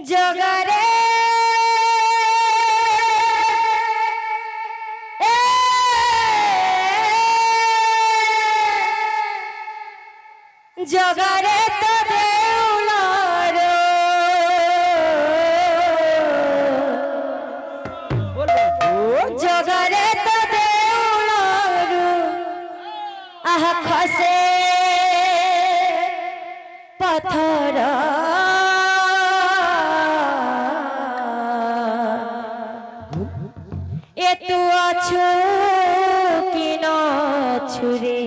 জগারে জগারে তো দেউলার জগারে তো দেউলার আহ খসে পথর এ তু আছো কি নছু রে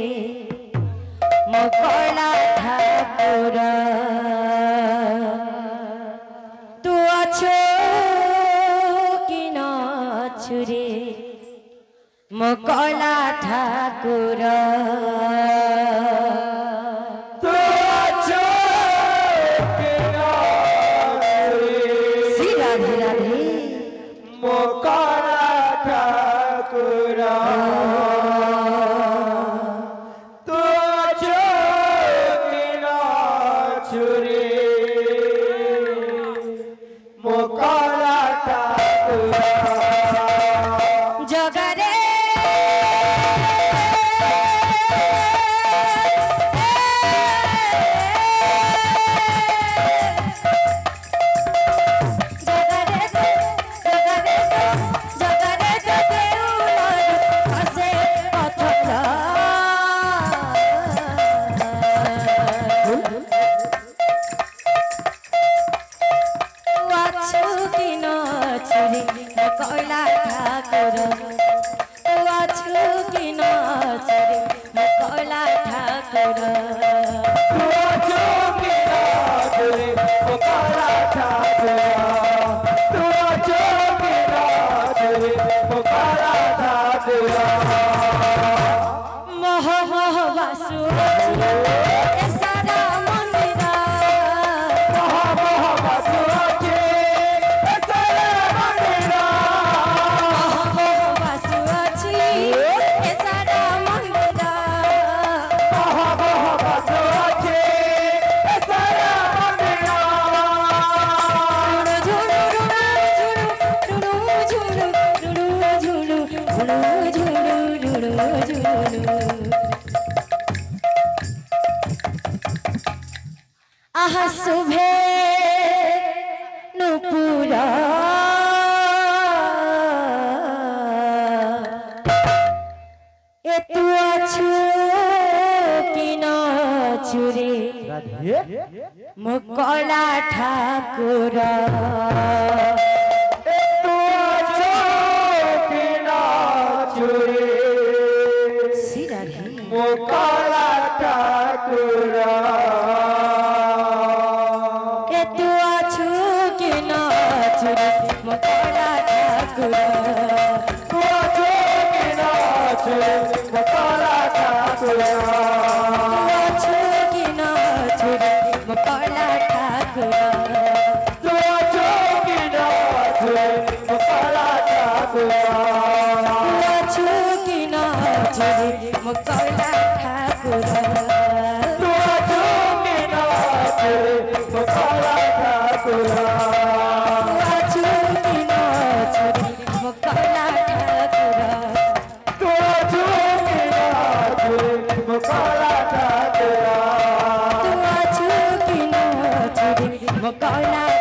মকলা ঠাকুর তু আছো কি নছু রে মকলা ঠাকুর কয়লা ঠাকুর আছো কি নছরে কয়লা ঠাকুর আছো কি নছরে কয়লা ঠাকুর আছো কি নছরে কয়লা ঠাকুর মোহ মোহ বাসু আহা শুভে নুপুরা এ তু আছো কি নছু রে মকলা ঠাকুর মকলা ঠাকুর তু আছো কি নছু রে মকলা ঠাকুর তু আছো কি নছু রে মকলা ঠাকুর আছো কি নছু রে মকলা ঠাকুর তু আছো কি নছু রে মকলা ঠাকুর আছো কি নছু রে মকলা ঠাকুর তু আছো কি নছু রে মকলা ঠাকুর আছো কি নছু রে মকলা ঠাকুর তু আছো কি নছু রে মকলা ঠাকুর আছো কি নছু রে মকলা